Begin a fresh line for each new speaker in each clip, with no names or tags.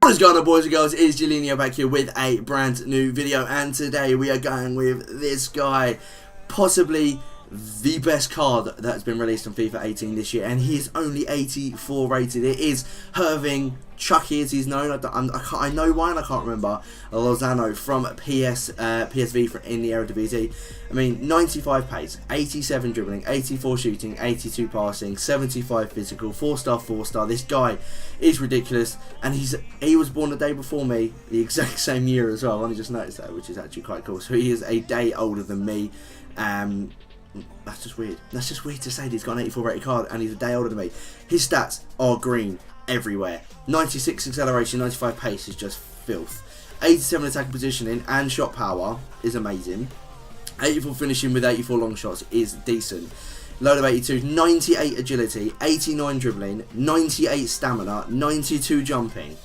What is going on, boys and girls? It's Julinho back here with a brand new video, and today we are going with this guy, possibly the best card that has been released on FIFA 18 this year, and he is only 84 rated. It is Hirving, Chucky as he's known. I know why and I can't remember. Lozano from PSV in the Eredivisie. I mean, 95 pace, 87 dribbling, 84 shooting, 82 passing, 75 physical, 4-star, 4-star. This guy is ridiculous, and he was born a day before me, the exact same year as well. I only just noticed that, which is actually quite cool. So he is a day older than me. That's just weird. That's just weird to say that he's got an 84 rated card and he's a day older than me. His stats are green everywhere. 96 acceleration, 95 pace is just filth. 87 attacking positioning and shot power is amazing. 84 finishing with 84 long shots is decent. Load of 82, 98 agility, 89 dribbling, 98 stamina, 92 jumping.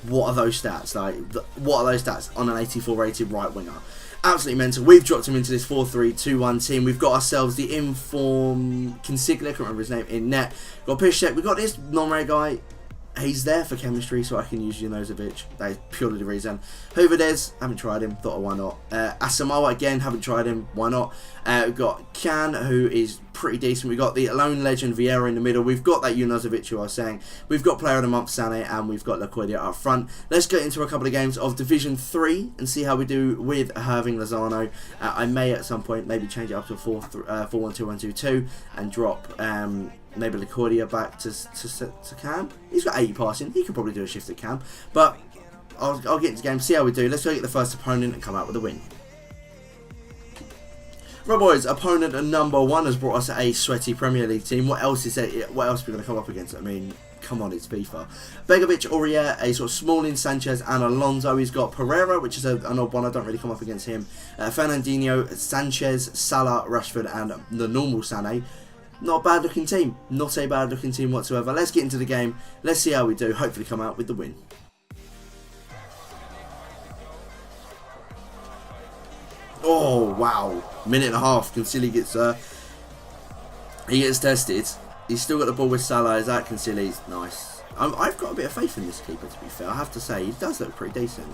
What are those stats? Like, what are those stats on an 84 rated right winger? Absolutely mental. We've dropped him into this 4-3-2-1 team. We've got ourselves the inform Consiglia, I can't remember his name, in net. We've got Piszczek. We've got this non-rare guy. He's there for chemistry, so I can use Junozovic. That is purely the reason. Hooverdes, haven't tried him, thought, oh, why not? Asamoah, again, haven't tried him, why not? We've got Can, who is pretty decent. We've got the lone legend Vieira in the middle. We've got that Junozovic, who I was saying. We've got player of the month Sané, and we've got Lacoidia up front. Let's get into a couple of games of Division 3 and see how we do with Hirving Lozano. I may at some point maybe change it up to a 4-1-2-1-2-2 and drop maybe Lacoidia back to Cam. He's got 80 passing. He could probably do a shift at Cam. But I'll get into the game, see how we do. Let's go get the first opponent and come out with a win. Right, boys, opponent number 1 has brought us a sweaty Premier League team. What else is it? What else are we going to come up against? I mean, come on, it's FIFA. Begovic, Aurier, a sort of Smalling, Sanchez, and Alonso. He's got Pereira, which is an odd one. I don't really come up against him. Fernandinho, Sanchez, Salah, Rashford, and the normal Sané. Not a bad looking team. Not a bad looking team whatsoever. Let's get into the game. Let's see how we do. Hopefully come out with the win. Oh, wow. Minute and a half. Consilli gets he gets tested. He's still got the ball with Salah. Is that Consilli's? Nice. I've got a bit of faith in this keeper, to be fair. I have to say, he does look pretty decent.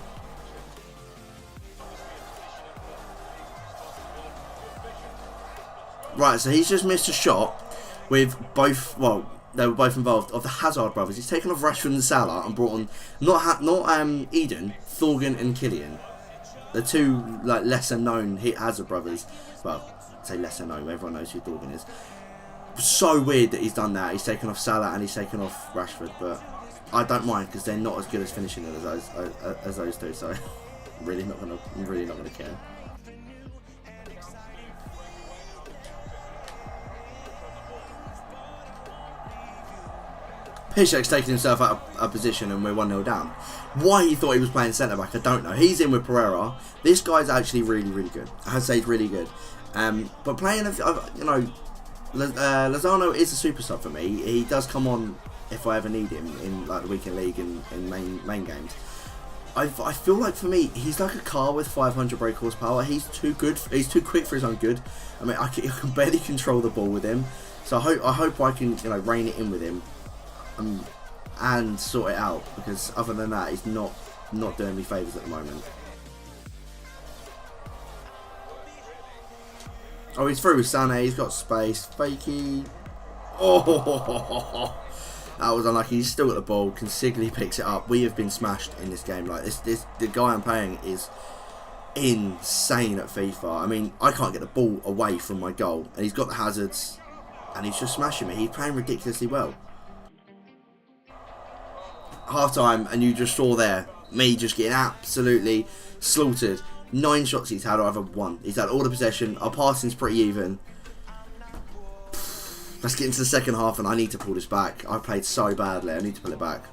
Right, so he's just missed a shot with both, well, they were both involved, of the Hazard brothers. He's taken off Rashford and Salah and brought on, not Eden, Thorgan and Killian. The two, like, lesser known Hazard brothers. Well, I say lesser known, everyone knows who Thorgan is. So weird that he's done that. He's taken off Salah and he's taken off Rashford, but I don't mind because they're not as good as finishing it as those two, so I'm really not gonna care. Piszczek's taking himself out of a position and we're 1-0 down. Why he thought he was playing centre-back, I don't know. He's in with Pereira. This guy's actually really, really good. I have to say he's really good. But playing, you know, Lozano is a super sub for me. He does come on if I ever need him in like the weekend league and in main games. I feel like for me, he's like a car with 500 brake horsepower. He's too good. He's too quick for his own good. I mean, I can barely control the ball with him. So I hope I can, you know, rein it in with him. And sort it out, because other than that he's not doing me favours at the moment. Oh, he's through with Sané, he's got space. Fakey. Oh, that was unlucky. He's still got the ball. Consigli picks it up. We have been smashed in this game. Like the guy I'm playing is insane at FIFA. I mean, I can't get the ball away from my goal, and he's got the hazards and he's just smashing me. He's playing ridiculously well. Half time, and you just saw there me just getting absolutely slaughtered. 9 shots he's had, I've had 1. He's had all the possession. Our passing's pretty even. Let's get into the second half, and I need to pull this back. I played so badly. I need to pull it back.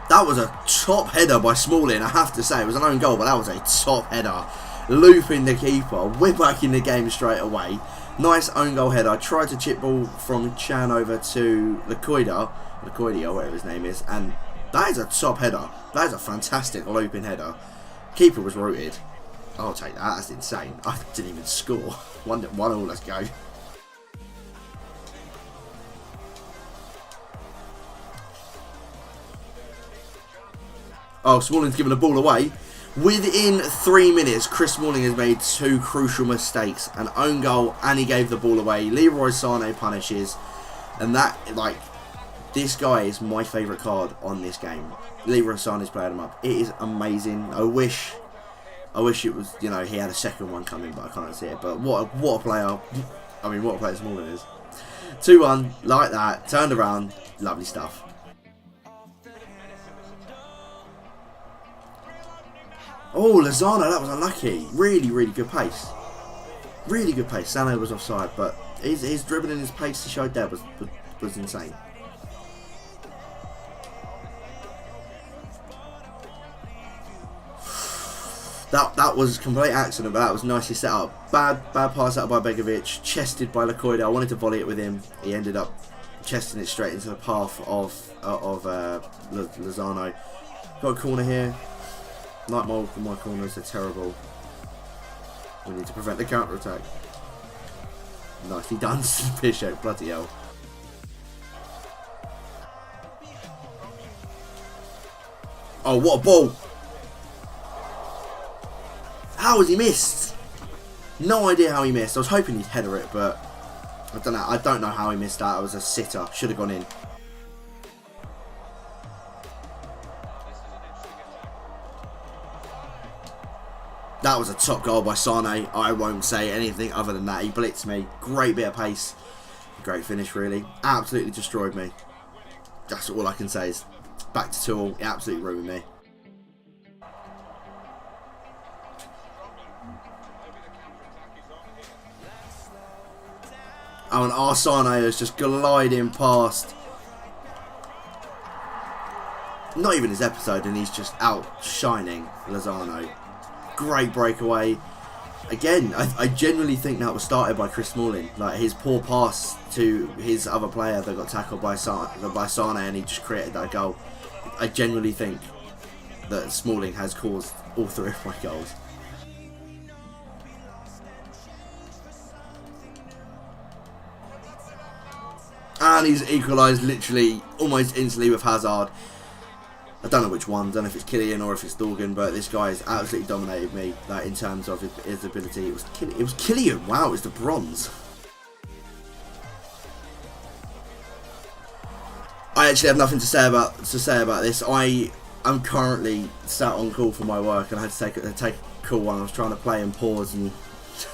That was a top header by Smalling, I have to say. It was an own goal, but that was a top header. Looping the keeper. We're back in the game straight away. Nice own goal header. I tried to chip ball from Chan over to Lacoidia, whatever his name is, and that is a top header. That is a fantastic looping header. Keeper was rooted. I'll take that. That's insane. I didn't even score. 1-1 all. Let's go. Oh, Smalling's given the ball away. Within 3 minutes, Chris Smalling has made 2 crucial mistakes. An own goal, and he gave the ball away. Leroy Sané punishes. And that, like, this guy is my favourite card on this game. Leroy Sané's played him up. It is amazing. I wish it was, you know, he had a second one coming, but I can't see it. But what a player. I mean, what a player Smalling is. 2-1, like that. Turned around. Lovely stuff. Oh, Lozano, that was unlucky. Really, really good pace. Really good pace. Sané was offside, but his dribbling, his pace he showed there was insane. That was a complete accident, but that was nicely set up. Bad pass out by Begovic, chested by Lacoida. I wanted to volley it with him. He ended up chesting it straight into the path of Lozano. Got a corner here. Like my corners, they're terrible. We need to prevent the counter attack. Nicely done, Bishop. Bloody hell. Oh, what a ball! How has he missed? No idea how he missed. I was hoping he'd header it, but I don't know. I don't know how he missed that. It was a sitter. Should have gone in. That was a top goal by Sané. I won't say anything other than that. He blitzed me. Great bit of pace. Great finish, really. Absolutely destroyed me. That's all I can say is back to 2-2. He absolutely ruined me. Oh, and Sané is just gliding past. Not even his episode, and he's just outshining Lozano. Great breakaway. Again, I genuinely think that was started by Chris Smalling. Like, his poor pass to his other player that got tackled by Sané, and he just created that goal. I genuinely think that Smalling has caused all 3 of my goals. And he's equalised literally almost instantly with Hazard. I don't know which one. I don't know if it's Killian or if it's Thorgan, but this guy has absolutely dominated me. Like, in terms of his ability, it was Killian. Wow, it was the bronze. I actually have nothing to say about this. I am currently sat on call for my work, and I had to take a call while I was trying to play and pause, and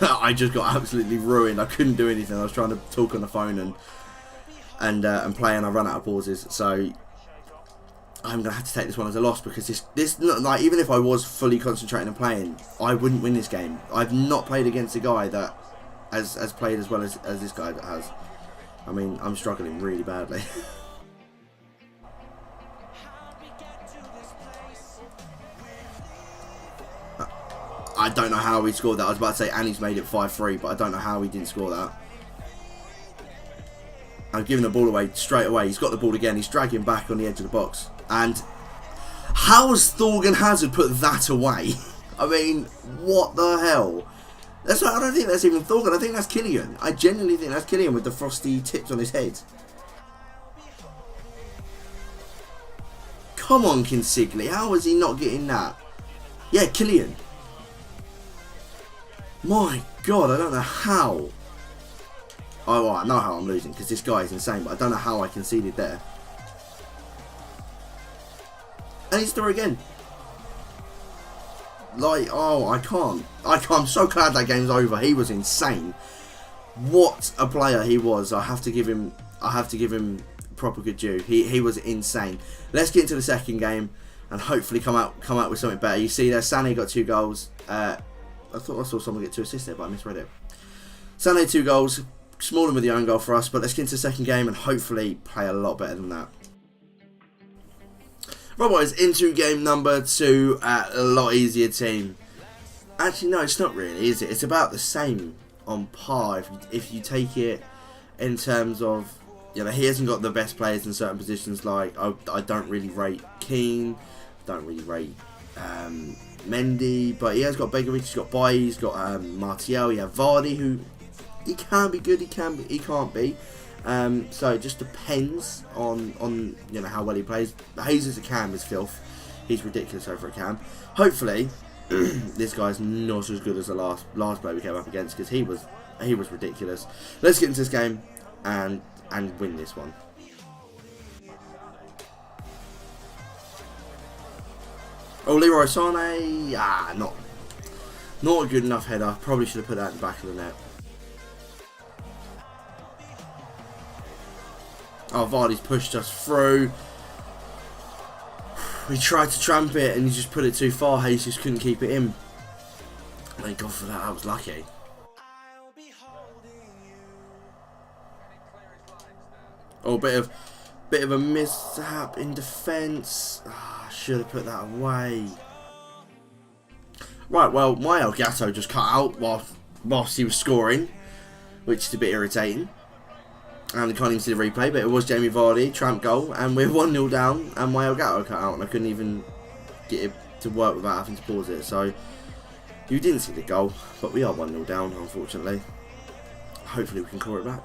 I just got absolutely ruined. I couldn't do anything. I was trying to talk on the phone and play, and I ran out of pauses. So I'm gonna have to take this one as a loss, because this like, even if I was fully concentrating and playing, I wouldn't win this game. I've not played against a guy that has played as well as this guy that has. I mean, I'm struggling really badly. I don't know how he scored that. I was about to say, and he's made it 5-3, but I don't know how he didn't score that. I'm giving the ball away straight away. He's got the ball again. He's dragging back on the edge of the box. And how has Thorgan Hazard put that away? I mean, what the hell? I don't think that's even Thorgan. I think that's Killian. I genuinely think that's Killian with the frosty tips on his head. Come on, Kinsigli. How is he not getting that? Yeah, Killian. My God, I don't know how. Oh, well, I know how I'm losing, because this guy is insane, but I don't know how I conceded there. And he's through again. Like, oh, I can't. I'm so glad that game's over. He was insane. What a player he was. I have to give him proper good due. He was insane. Let's get into the second game and hopefully come out with something better. You see there, Sané got 2 goals. I thought I saw someone get 2 assists there, but I misread it. Sané 2 goals. Smalling with the own goal for us, but let's get into the second game and hopefully play a lot better than that. Right, boys, into game number 2. A lot easier team. Actually, no, it's not really, is it? It's about the same on par if you take it in terms of, you know, he hasn't got the best players in certain positions. Like, I don't really rate Keane, don't really rate Mendy, but he has got Begovic, he's got Bailly, he's got Martial, you have Vardy, who he can be good, he can't be. So it just depends on you know, how well he plays. Jesus at Cam is filth. He's ridiculous over a cam. Hopefully, this guy's not as good as the last player we came up against, because he was ridiculous. Let's get into this game and win this one. Oh, Leroy Sané, not a good enough header. Probably should have put that in the back of the net. Oh, Vardy's pushed us through. We tried to tramp it and he just put it too far. Jesus couldn't keep it in. Thank God for that. I was lucky. Oh, bit of a mishap in defence. Should have put that away. Right, well, my El Gato just cut out whilst he was scoring, which is a bit irritating. And I can't even see the replay, but it was Jamie Vardy, tramp goal, and we're 1-0 down, and my El Gato cut out, and I couldn't even get it to work without having to pause it. So, you didn't see the goal, but we are 1-0 down, unfortunately. Hopefully we can claw it back.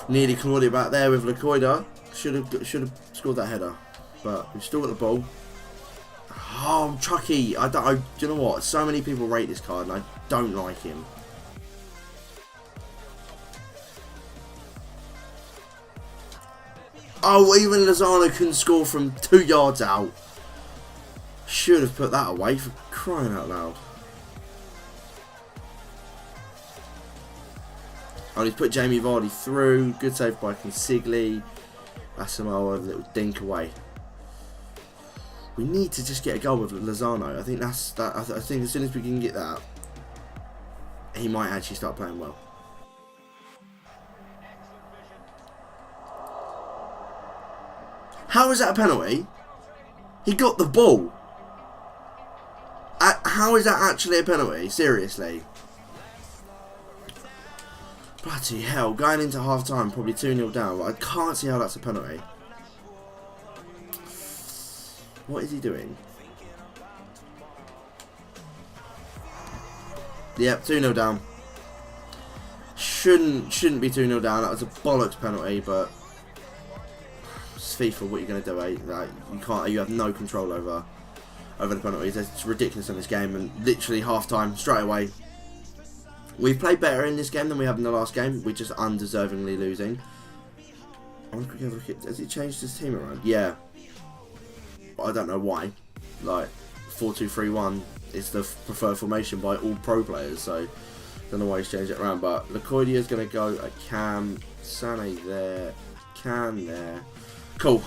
Nearly clawed it back there with Lecoida. Should have scored that header, but we've still got the ball. Oh, Chucky! Do you know what? So many people rate this card, and I don't like him. Oh, even Lozano couldn't score from 2 yards out. Should have put that away, for crying out loud. Oh, he's put Jamie Vardy through. Good save by Consigli. Asamoah, a little dink away. We need to just get a goal with Lozano. I think I think as soon as we can get that, he might actually start playing well. How is that a penalty? He got the ball. How is that actually a penalty? Seriously. Bloody hell. Going into half time, probably 2-0 down, but I can't see how that's a penalty. What is he doing? Yep, 2-0 down. Shouldn't be 2-0 down. That was a bollocks penalty, but it's FIFA. What are you going to do, eh? Like, you can't. You have no control over the penalties. It's ridiculous in this game, and literally half time straight away. We've played better in this game than we have in the last game. We're just undeservingly losing. I want to quickly have a look at. Has it changed his team around? Yeah. I don't know why. Like 4-2-3-1 is the preferred formation by all pro players, so don't know why he's changed it around. But Lecoidia is going to go at Cam, Sané there, Cam there. Cool.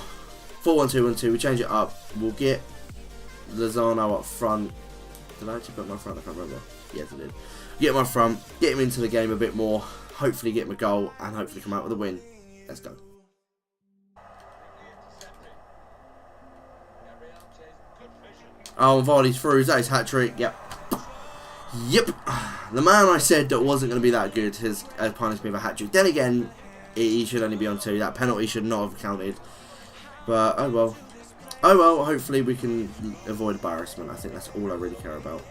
4-1-2-1-2. We change it up. We'll get Lozano up front. Did I actually put my front? I can't remember. Yes, I did. Get him up front. Get him into the game a bit more. Hopefully get him a goal and hopefully come out with a win. Let's go. Oh, Vardy's through. Is that his hat-trick? Yep. Yep. The man I said that wasn't going to be that good has punished me with a hat-trick. Then again, he should only be on 2. That penalty should not have counted. But, oh well. Oh well, hopefully we can avoid embarrassment. I think that's all I really care about.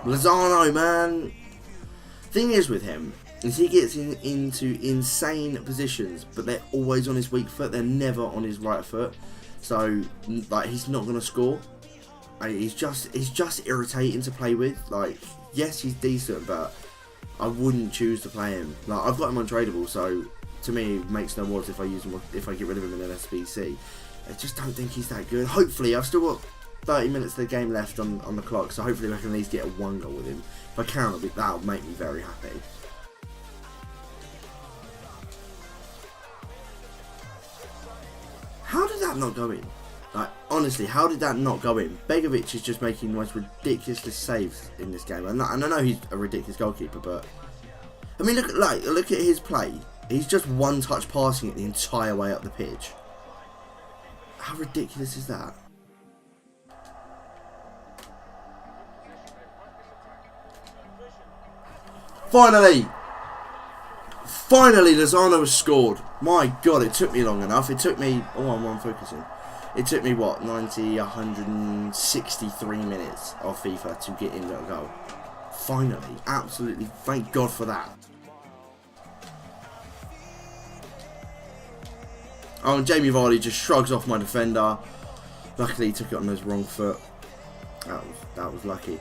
Lozano, man. Thing is with him, is he gets into insane positions, but they're always on his weak foot. They're never on his right foot. So, like, he's not going to score. He's just irritating to play with. Like, yes, he's decent, but I wouldn't choose to play him. Like, I've got him untradeable, so to me, it makes no odds if I use him, if I get rid of him in an SBC. I just don't think he's that good. Hopefully, I've still got 30 minutes of the game left on the clock, so hopefully I can at least get a 1 goal with him. If I can, that'll make me very happy. How did that not go in? Like, honestly, how did that not go in? Begovic is just making the most ridiculous saves in this game, and I know he's a ridiculous goalkeeper, but I mean, look at his play. He's just one-touch passing it the entire way up the pitch. How ridiculous is that? Finally! Finally, Lozano has scored. My God, it took me long enough. It took me... Oh, I'm focusing. It took me, what, 163 minutes of FIFA to get in that goal. Finally, absolutely, thank God for that. Oh, and Jamie Vardy just shrugs off my defender. Luckily, he took it on his wrong foot. That was lucky.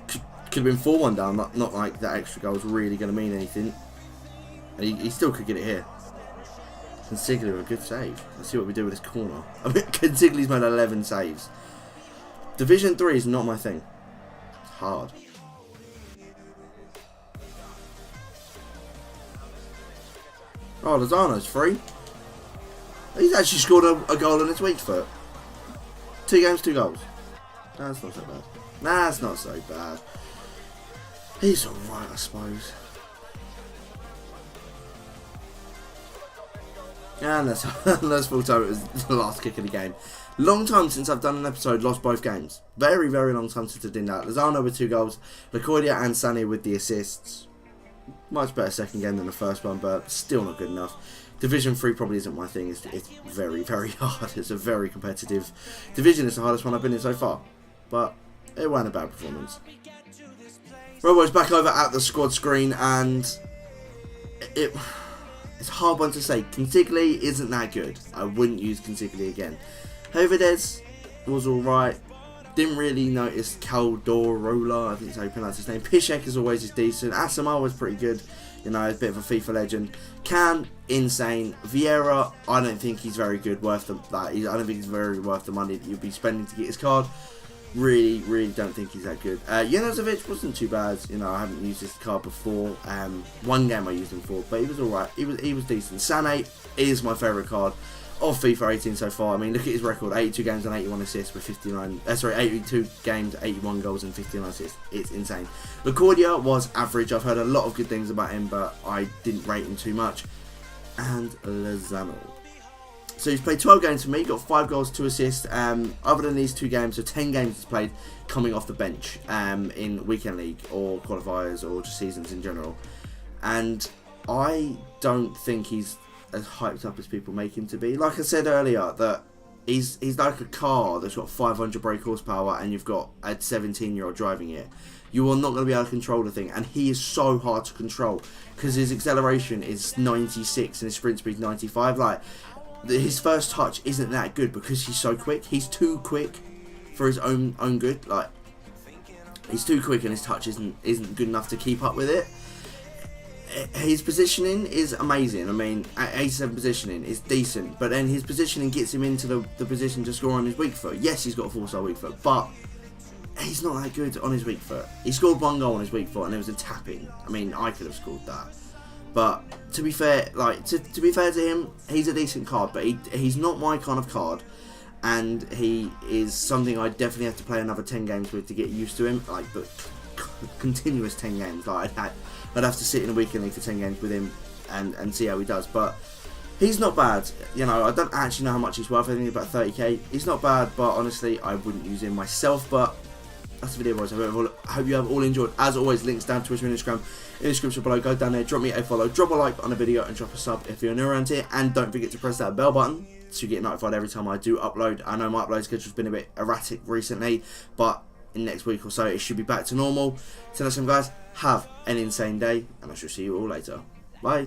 Could have been 4-1 down. Not like that extra goal was really going to mean anything. And he still could get it here. Consigli with a good save. Let's see what we do with this corner. I mean, Consigli's made 11 saves. Division 3 is not my thing. It's hard. Oh, Lozano's free. He's actually scored a goal on his weak foot. 2 games, 2 goals. That's not so bad. That's not so bad. He's alright, I suppose. And that's full time. It was the last kick of the game. Long time since I've done an episode, lost both games. Very, very long time since I did that. Lozano with 2 goals. Lacordia and Sané with the assists. Much better second game than the first one, but still not good enough. Division 3 probably isn't my thing. It's very, very hard. It's a very competitive division. It's the hardest one I've been in so far. But it wasn't a bad performance. Robo's back over at the squad screen, and it's a hard one to say. Consigli isn't that good. I wouldn't use Consigli again. Hovedez was alright. Didn't really notice Caldorola, I think that's how you pronounce his name. Piszczek is always decent. Asamoah was pretty good. You know, a bit of a FIFA legend. Can, insane. Vieira, I don't think he's very good. I don't think he's very worth the money that you'd be spending to get his card. Really, really don't think he's that good. Janozovic wasn't too bad. You know, I haven't used this card before. One game I used him for, but he was alright. He was decent. Sané is my favourite card of FIFA 18 so far. I mean, look at his record: 82 games and 81 assists with 82 games, 81 goals and 59 assists. It's insane. Lacordia was average. I've heard a lot of good things about him, but I didn't rate him too much. And Lozano. So he's played 12 games for me, got 5 goals, 2 assists. Other than these 2 games, so 10 games he's played coming off the bench in weekend league or qualifiers or just seasons in general. And I don't think he's as hyped up as people make him to be. Like I said earlier, that he's like a car that's got 500 brake horsepower and you've got a 17-year-old driving it. You are not going to be able to control the thing, and he is so hard to control because his acceleration is 96 and his sprint speed 95. Like, his first touch isn't that good because he's so quick. He's too quick for his own good. Like, he's too quick and his touch isn't good enough to keep up with it. His positioning is amazing. I mean, at 87 positioning is decent, but then his positioning gets him into the position to score on his weak foot. Yes, he's got a 4-star weak foot, but he's not that good on his weak foot. He scored 1 goal on his weak foot and it was a tap-in. I mean, I could have scored that. But to be fair, like to be fair to him, he's a decent card, but he's not my kind of card, and he is something I definitely have to play another 10 games with to get used to him. Like, but continuous 10 games. Like, I'd have to sit in a weekend league for 10 games with him and see how he does. But he's not bad. You know, I don't actually know how much he's worth. I think about 30k. He's not bad, but honestly, I wouldn't use him myself. But that's the video, boys. I hope you have all enjoyed. As always, links down to Twitter and Instagram in the description below. Go down there, drop me a follow, drop a like on the video, and drop a sub if you're new around here. And don't forget to press that bell button to get notified every time I do upload. I know my upload schedule's been a bit erratic recently, but in the next week or so, it should be back to normal. So listen, guys, have an insane day, and I shall see you all later. Bye.